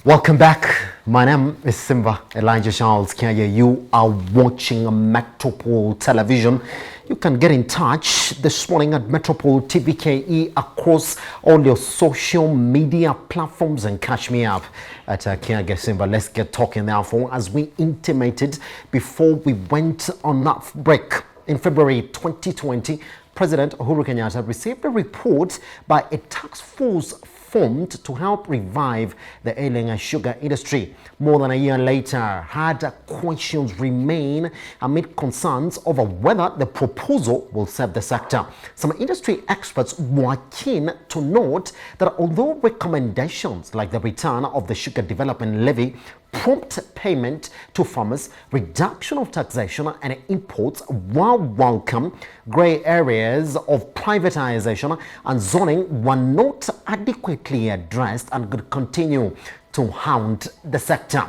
Welcome back. My name is Simba Elijah Charles Kenya. You are watching Metropole Television. You can get in touch this morning at Metropole TVKE across all your social media platforms and catch me up at Kenya Simba. Let's get talking now. For as we intimated before we went on that break in February 2020, President Uhuru Kenyatta received a report by a task force formed to help revive the ailing sugar industry. More than a year later, hard questions remain amid concerns over whether the proposal will serve the sector. Some industry experts were keen to note that although recommendations like the return of the sugar development levy, prompt payment to farmers, reduction of taxation and imports were welcome, grey areas of privatization and zoning were not adequately addressed and could continue to haunt the sector.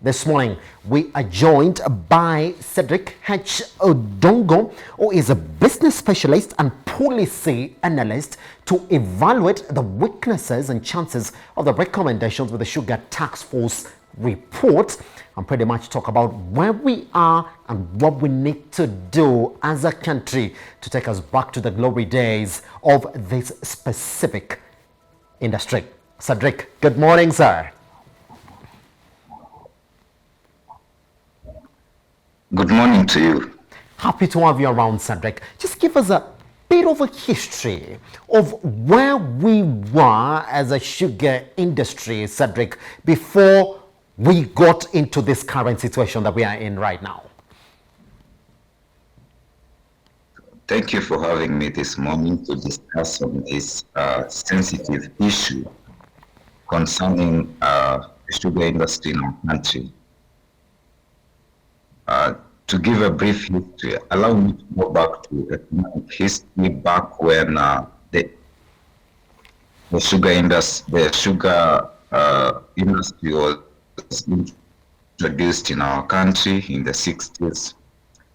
This morning, we are joined by CEDRICK H. ODONGO, who is a business specialist and policy analyst, to evaluate the weaknesses and chances of the recommendations with the Sugar Task Force report and pretty much talk about where we are and what we need to do as a country to take us back to the glory days of this specific industry. CEDRICK, good morning, sir. Good morning to you. Happy to have you around, CEDRICK. Just give us a bit of a history of where we were as a sugar industry, CEDRICK, before we got into this current situation that we are in right now. Thank you for having me this morning to discuss on this sensitive issue concerning the sugar industry in our country. To give a brief history, allow me to go back to economic history, back when the sugar industry was introduced in our country in the 60s,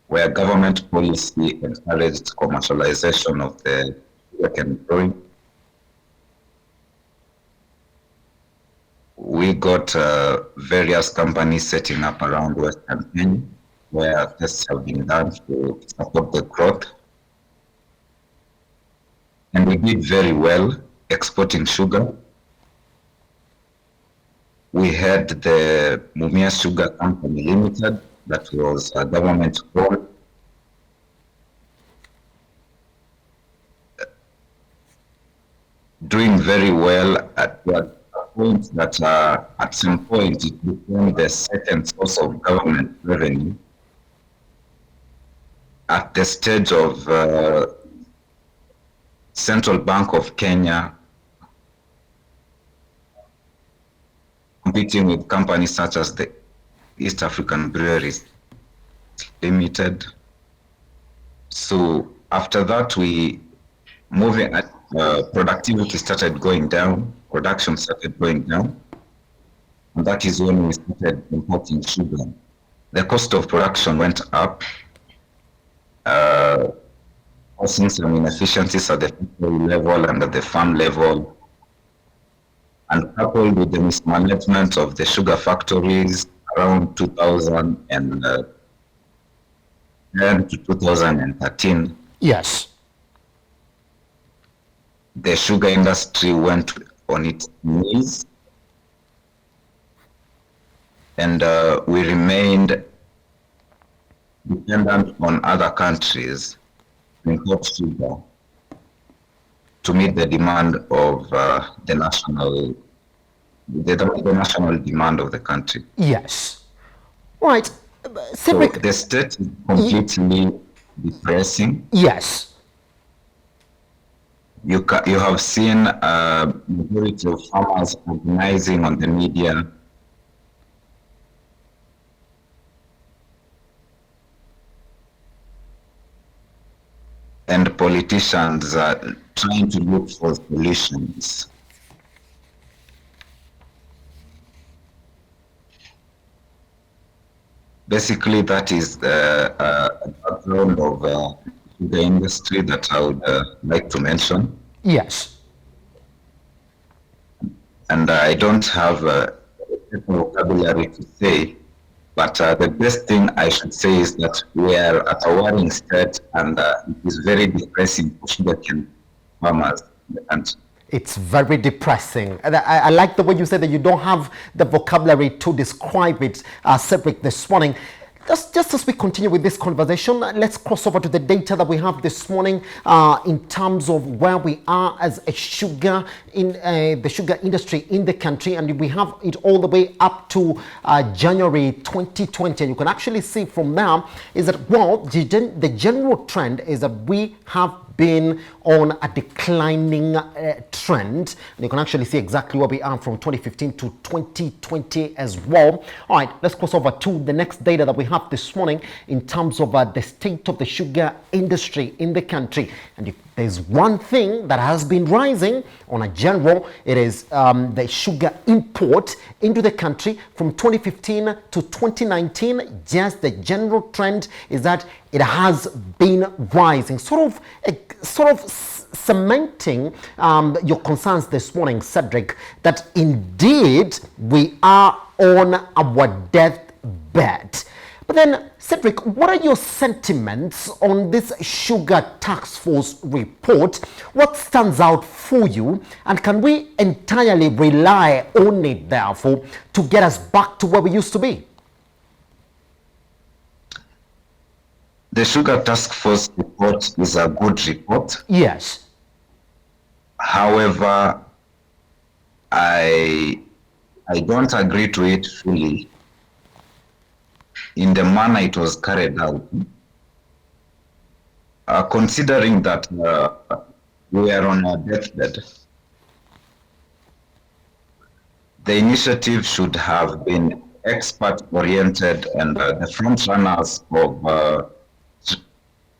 where government policy encouraged commercialization of the sugarcane growing. We got various companies setting up around Western Kenya, where tests have been done to support the growth. And we did very well exporting sugar. We had the Mumia Sugar Company Limited, that was a government owned. Doing very well at the point that at some point it became the second source of government revenue at the stage of Central Bank of Kenya competing with companies such as the East African Breweries Limited. So after that, we moving at productivity started going down, production started going down, and that is when we started importing sugar. The cost of production went up, causing some inefficiencies at the factory level and at the farm level, and coupled with the mismanagement of the sugar factories around 2010 to 2013. Yes. The sugar industry went on its knees, and we remained dependent on other countries to import sugar to meet the demand of the national demand of the country. Yes. Right. So the state is completely depressing. Yes. You have seen a majority of farmers organizing on the media. And politicians are trying to look for solutions. Basically, that is the background of the industry that I would like to mention. Yes. And I don't have better vocabulary to say, but the best thing I should say is that we are at a worrying state, and it is very depressing for sugarcane farmers in the country. It's very depressing. And I like the way you said that you don't have the vocabulary to describe it, Cedrick, this morning. Just as we continue with this conversation, let's cross over to the data that we have this morning in terms of where we are as a sugar in the sugar industry in the country, and we have it all the way up to January 2020. And you can actually see from now is that, well, the general trend is that we have been on a declining trend, and you can actually see exactly where we are from 2015 to 2020 as well. All right, let's cross over to the next data that we have this morning in terms of the state of the sugar industry in the country. And there's one thing that has been rising on a general, it is the sugar import into the country from 2015 to 2019. Just the general trend is that it has been rising, sort of cementing your concerns this morning, Cedrick, that indeed we are on our deathbed. But then, Cedrick, what are your sentiments on this Sugar Task Force report? What stands out for you? And can we entirely rely on it, therefore, to get us back to where we used to be? The Sugar Task Force report is a good report. Yes. However, I don't agree to it fully in the manner it was carried out. Considering that we are on a deathbed, the initiative should have been expert-oriented, and the front runners of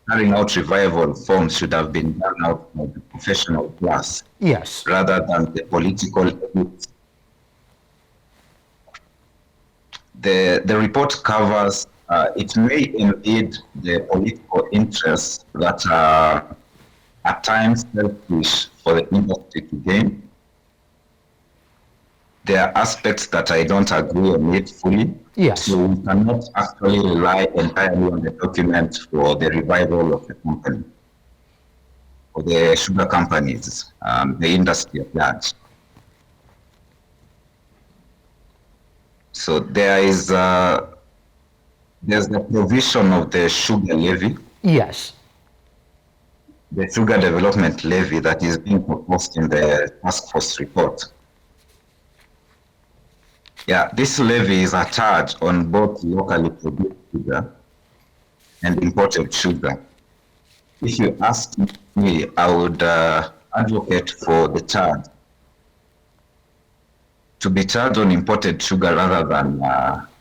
carrying out revival forms should have been done out by the professional class, yes, rather than the political elite. The report covers, it may invade the political interests that are at times selfish for the industry to gain. There are aspects that I don't agree on it fully. yes. So we cannot actually rely entirely on the document for the revival of the company, or the sugar companies, the industry at large. So there's the provision of the sugar levy, Yes. the sugar development levy that is being proposed in the task force report. Yeah, this levy is a charge on both locally produced sugar and imported sugar. If you ask me, I would advocate for the charge to be charged on imported sugar rather than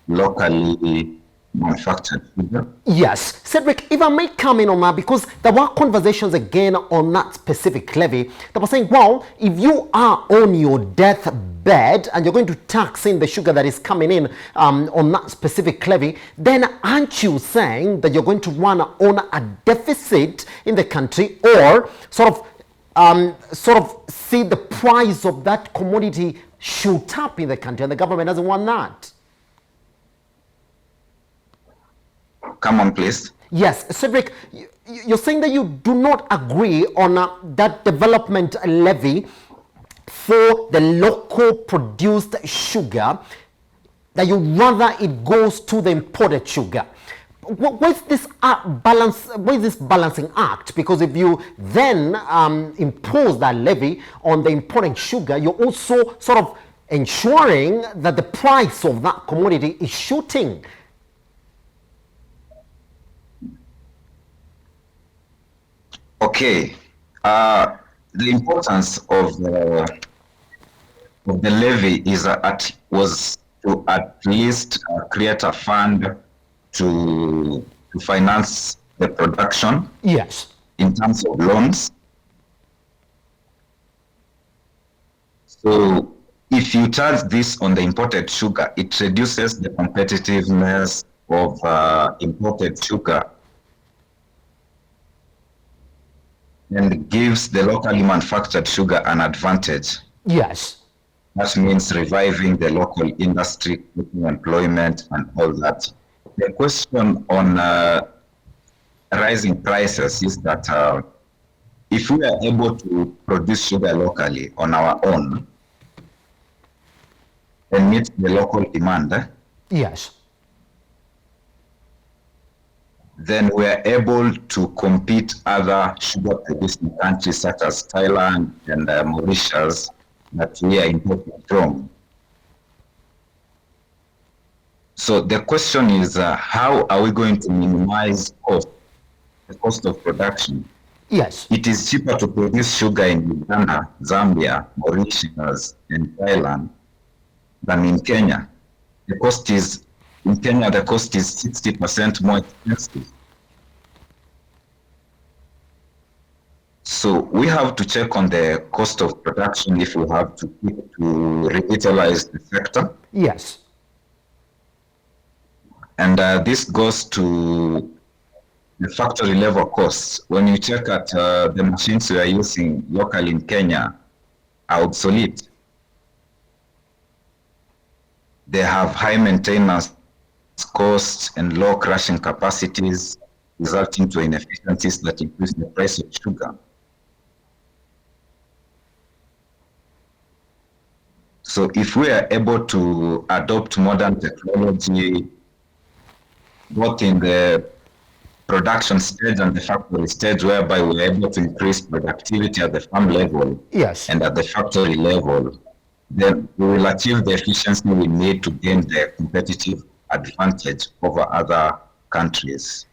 locally manufactured sugar. Yes. Cedrick, if I may come in on that, because there were conversations again on that specific levy that were saying, well, if you are on your deathbed and you're going to tax in the sugar that is coming in on that specific levy, then aren't you saying that you're going to run on a deficit in the country, or sort of see the price of that commodity shoot up in the country, and the government doesn't want that? Come on, please. Yes, Cedrick, you're saying that you do not agree on that development levy for the local produced sugar, that you rather it goes to the imported sugar. Where's this balance? Where's this balancing act? Because if you then impose that levy on the imported sugar, you're also sort of ensuring that the price of that commodity is shooting. Okay. The importance of the levy was to at least create a fund to finance the production. Yes. In terms of loans. So if you charge this on the imported sugar, it reduces the competitiveness of imported sugar and gives the locally manufactured sugar an advantage. Yes. That means reviving the local industry, creating employment, and all that. The question on rising prices is that if we are able to produce sugar locally on our own and meet the local demand, Yes. then we are able to compete other sugar producing countries such as Thailand and Mauritius that we are importing from. So the question is, how are we going to minimize the cost of production? Yes. It is cheaper to produce sugar in Uganda, Zambia, Mauritius, and Thailand than in Kenya. In Kenya, the cost is 60% more expensive. So we have to check on the cost of production if we have to revitalize the sector. Yes. And this goes to the factory level costs. When you check at the machines we are using locally in Kenya are obsolete. They have high maintenance costs and low crushing capacities, resulting to inefficiencies that increase the price of sugar. So if we are able to adopt modern technology, both in the production stage and the factory stage, whereby we're able to increase productivity at the farm level Yes. and at the factory level, then we will achieve the efficiency we need to gain the competitive advantage over other countries.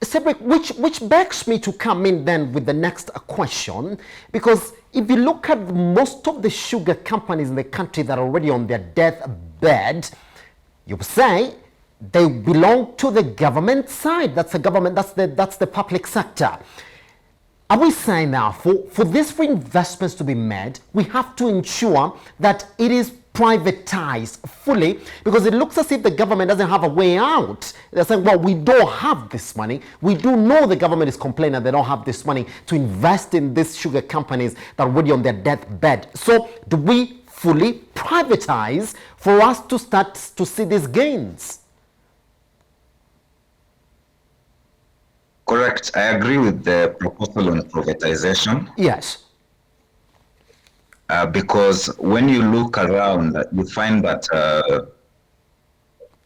CEDRICK, which begs me to come in then with the next question, because if you look at most of the sugar companies in the country that are already on their deathbed, you say they belong to the government side. That's the government, that's the public sector. Are we saying now for these reinvestments to be made, we have to ensure that it is privatized fully, because it looks as if the government doesn't have a way out. They're saying, well, we don't have this money. We do know the government is complaining they don't have this money to invest in these sugar companies that are already on their deathbed. So do we fully privatize for us to start to see these gains? Correct. I agree with the proposal on privatization. Yes. Because when you look around, you find that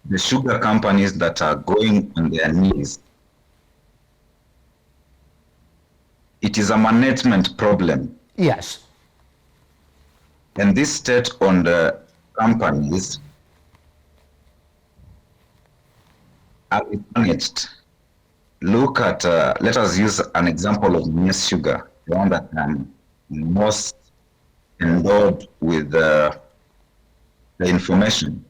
the sugar companies that are going on their knees, it is a management problem. Yes. And this state-owned companies are managed. Look at, let us use an example of maize sugar, the one that I'm most endowed with the information,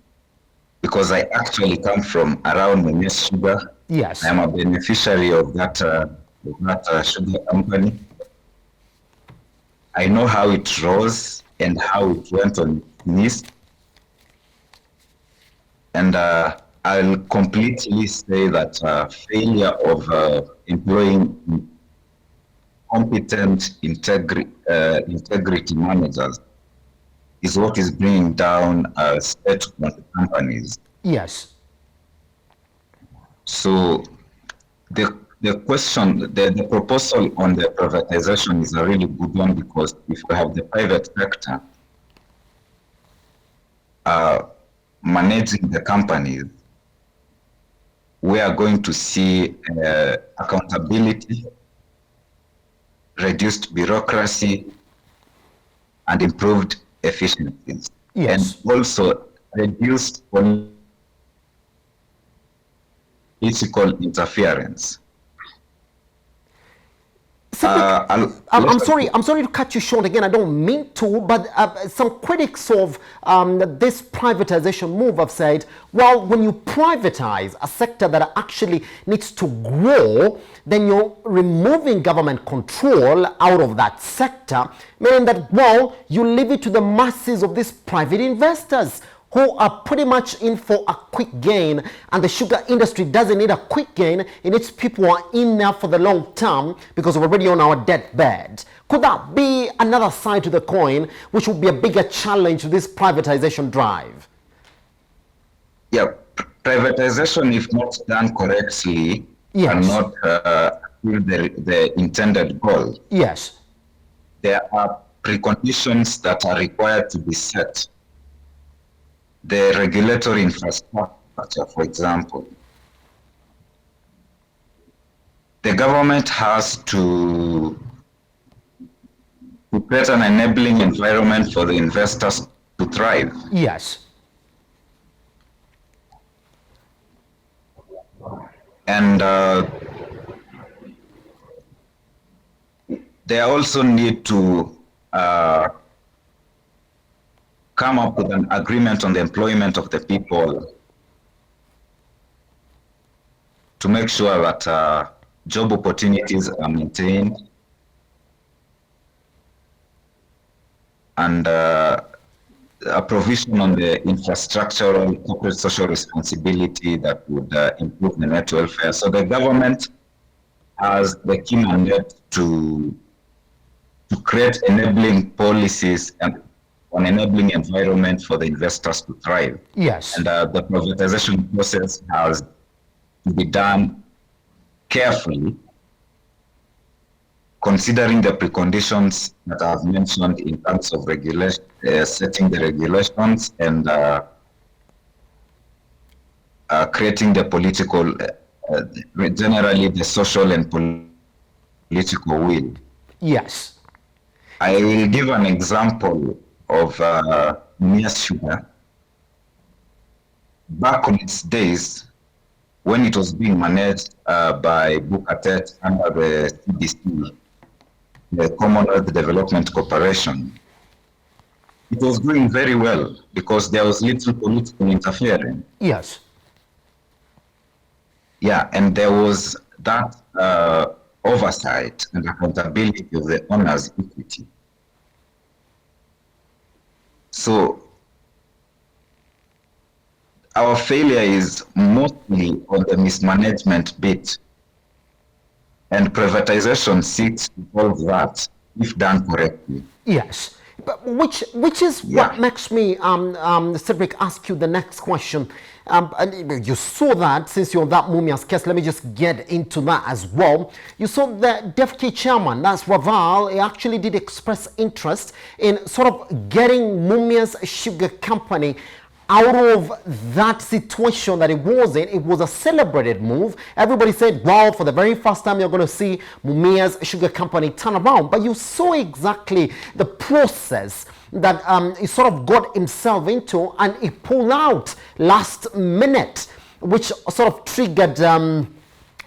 because I actually come from around the maize sugar. Yes. I'm a beneficiary of that sugar company. I know how it rose and how it went on its knees. And I'll completely say that failure of employing competent integrity managers is what is bringing down state-owned companies. Yes. So the question, the proposal on the privatization is a really good one, because if we have the private sector managing the companies, we are going to see accountability, reduced bureaucracy, and improved efficiencies. Yes. And also reduced political interference. I'm sorry to cut you short again. I don't mean to, but some critics of this privatization move have said, well, when you privatize a sector that actually needs to grow, then you're removing government control out of that sector, meaning that, well, you leave it to the masses of these private investors who are pretty much in for a quick gain, and the sugar industry doesn't need a quick gain. It needs people who are in there for the long term because we're already on our deathbed. Could that be another side to the coin, which would be a bigger challenge to this privatization drive? Yeah, privatization, if not done correctly, Yes. cannot achieve the intended goal. Yes. There are preconditions that are required to be set. The regulatory infrastructure, for example. The government has to create an enabling environment for the investors to thrive. Yes. And they also need to come up with an agreement on the employment of the people to make sure that job opportunities are maintained and a provision on the infrastructural corporate social responsibility that would improve the net welfare. So the government has the key mandate to create enabling policies and an enabling environment for the investors to thrive. Yes. And the privatization process has to be done carefully, considering the preconditions that I've mentioned in terms of regulation, setting the regulations and creating the political, generally the social and political will. Yes. I will give an example of Mumias Sugar. Back in its days, when it was being managed by Bukatet under the CDC, the Commonwealth Development Corporation, it was doing very well because there was little political interference. Yes. Yeah, and there was that oversight and accountability of the owner's equity. So our failure is mostly on the mismanagement bit, and privatization seeks to solve that if done correctly. Yes. But which is what makes me, Cedric, ask you the next question. And you saw that, since you're that Mumias case, let me just get into that as well. You saw the DEFCI chairman, that's Waval, he actually did express interest in sort of getting Mumias Sugar Company out of that situation that it was in. It was a celebrated move. Everybody said, wow, for the very first time, you're going to see Mumias Sugar Company turn around. But you saw exactly the process that he sort of got himself into, and he pulled out last minute, which sort of triggered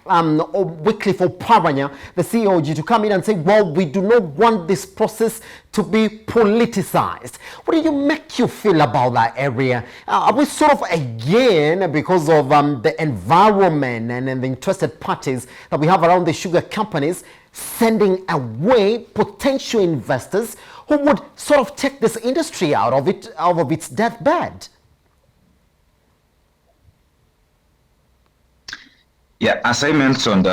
Wycliffe Oparanya, the COG, to come in and say, well, we do not want this process to be politicized. What do you make you feel about that area? Are we sort of again, because of the environment and the interested parties that we have around the sugar companies, sending away potential investors who would sort of take this industry out of its deathbed? Yeah, as I mentioned,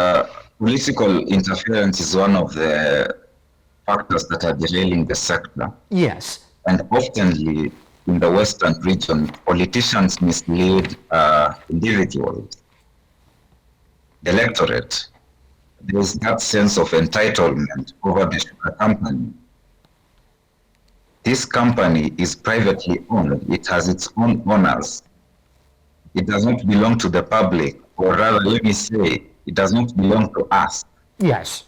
political interference is one of the factors that are derailing the sector. Yes. And oftenly in the Western region, politicians mislead individuals, the electorate. There is that sense of entitlement over the sugar company. This company is privately owned. It has its own owners. It does not belong to the public, or rather, let me say, it does not belong to us. Yes.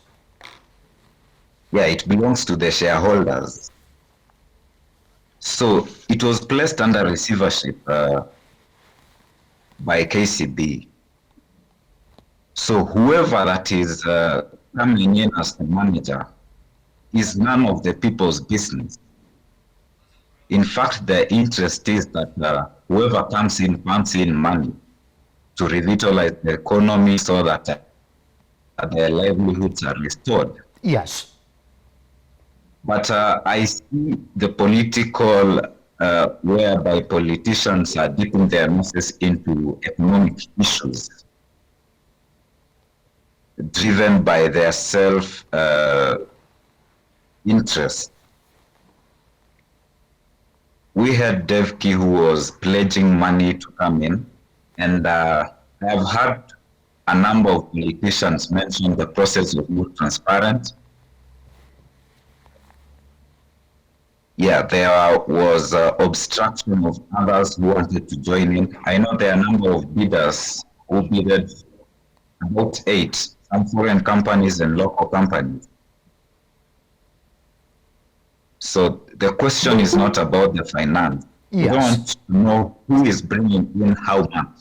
Yeah, it belongs to the shareholders. So it was placed under receivership by KCB. So whoever that is coming in as the manager is none of the people's business. In fact, the interest is that whoever comes in pumps in money to revitalize the economy so that their livelihoods are restored. Yes. But I see the political whereby politicians are dipping their noses into economic issues driven by their self interest. We had Devki who was pledging money to come in, and I've heard a number of politicians mention the process was not transparent. Yeah, there was obstruction of others who wanted to join in. I know there are a number of bidders who bidded, about 8, some foreign companies and local companies. So the question is not about the finance. Yes. We want to know who is bringing in how much.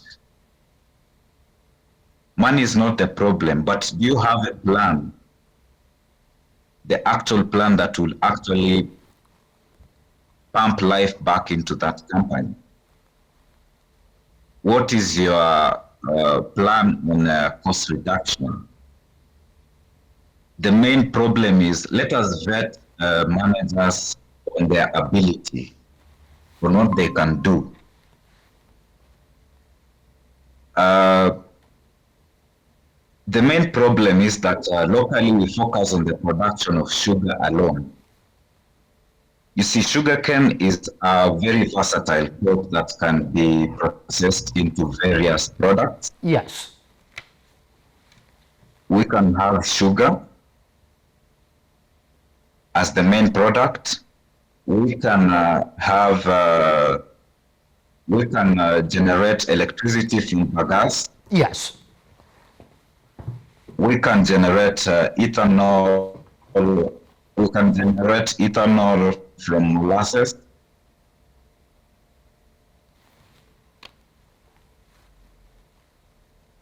Money is not the problem, but do you have a plan? The actual plan that will actually pump life back into that company? What is your plan on cost reduction? The main problem is, let us vet managers on their ability, on what they can do. The main problem is that locally we focus on the production of sugar alone. You see, sugarcane is a very versatile crop that can be processed into various products. Yes. We can have sugar as the main product. We can generate electricity from bagasse. Yes. We can generate ethanol. We can generate ethanol from molasses.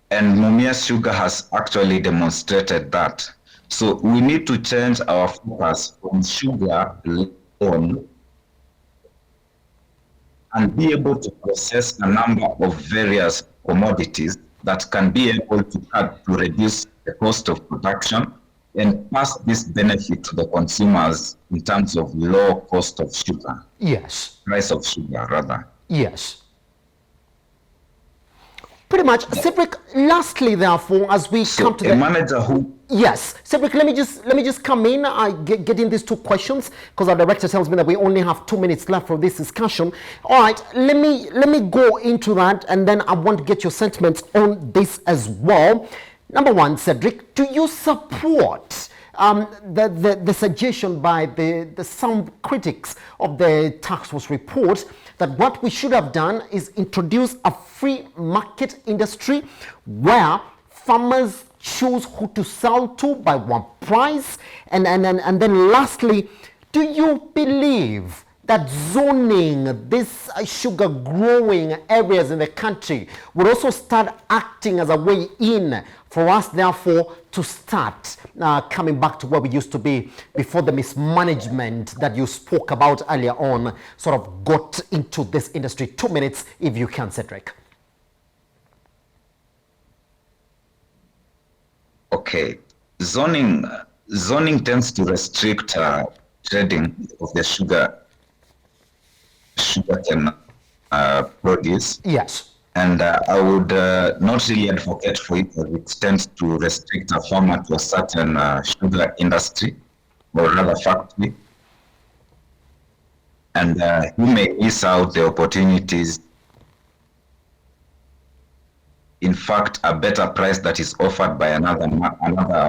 And Mumia Sugar has actually demonstrated that. So we need to change our focus from sugar alone and be able to process a number of various commodities that can be able to reduce the cost of production and pass this benefit to the consumers in terms of low cost of sugar. Yes. Price of sugar, rather. Yes. Pretty much. CEDRICK, lastly, therefore, as we come to a manager who... Yes. CEDRICK, let me just come in. I get in these 2 questions because our director tells me that we only have 2 minutes left for this discussion. All right, let me go into that, and then I want to get your sentiments on this as well. Number 1, CEDRICK, do you support the suggestion by some critics of the task force report that what we should have done is introduce a free market industry where farmers choose who to sell to by one price? And then lastly, do you believe that zoning these sugar growing areas in the country would also start acting as a way in for us, therefore, to start coming back to where we used to be before the mismanagement that you spoke about earlier on sort of got into this industry? 2 minutes, if you can, CEDRICK. Okay, zoning tends to restrict trading of the sugarcane produce. Yes. And I would not really advocate for it, as it tends to restrict a farmer to a certain sugar industry, or rather factory. And he may miss out the opportunities. In fact, a better price that is offered by another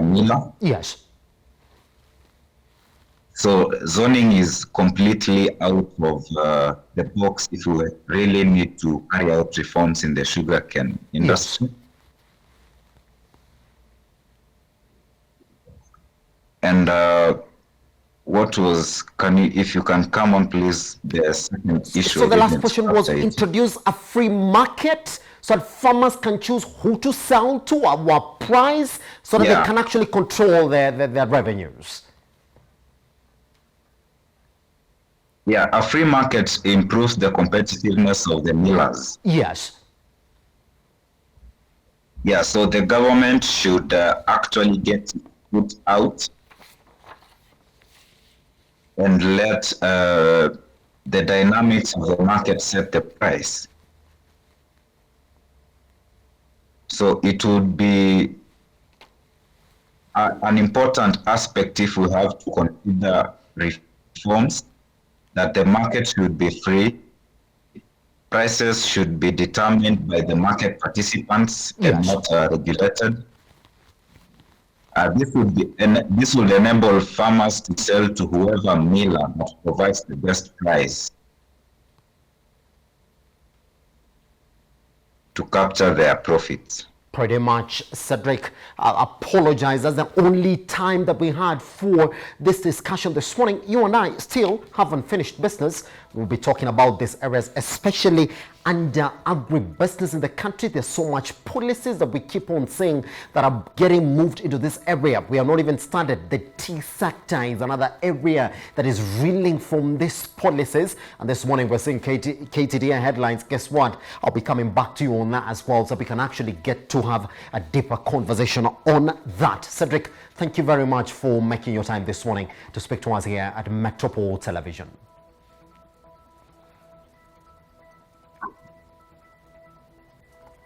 miller. Yes. So zoning is completely out of the box if we really need to carry out reforms in the sugarcane industry. Yes. And if you can come on, please, the second issue. So the last question was introduce a free market so that farmers can choose who to sell to at what price, so that they can actually control their revenues. Yeah, a free market improves the competitiveness of the millers. Yes. Yeah, so the government should actually get put out and let the dynamics of the market set the price. So it would be an important aspect if we have to consider reforms, that the market should be free, prices should be determined by the market participants and not regulated. This will enable farmers to sell to whoever miller provides the best price to capture their profits. Pretty much, Cedric. I apologize. That's the only time that we had for this discussion this morning. You and I still haven't finished business. We'll be talking about these areas, especially under agribusiness in the country. There's so much policies that we keep on saying that are getting moved into this area. We have not even started. The tea sector is another area that is reeling from these policies. And this morning we're seeing KTDA headlines. Guess what? I'll be coming back to you on that as well, so we can actually get to have a deeper conversation on that. Cedric, thank you very much for making your time this morning to speak to us here at Metropole Television.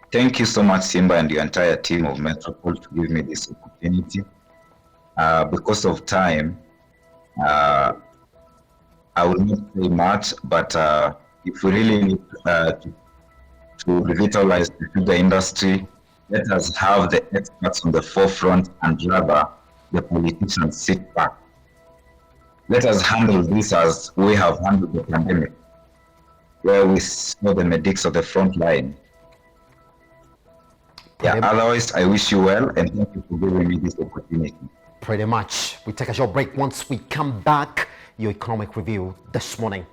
Thank you so much, Simba, and the entire team of Metropole to give me this opportunity. Because of time, I will not say much, but if we really need to revitalize the sugar industry, let us have the experts on the forefront and rather the politicians sit back. Let us handle this as we have handled the pandemic, where we saw the medics of the front line. Yeah, otherwise, I wish you well and thank you for giving me this opportunity. Pretty much. We take a short break. Once we come back, your economic review this morning.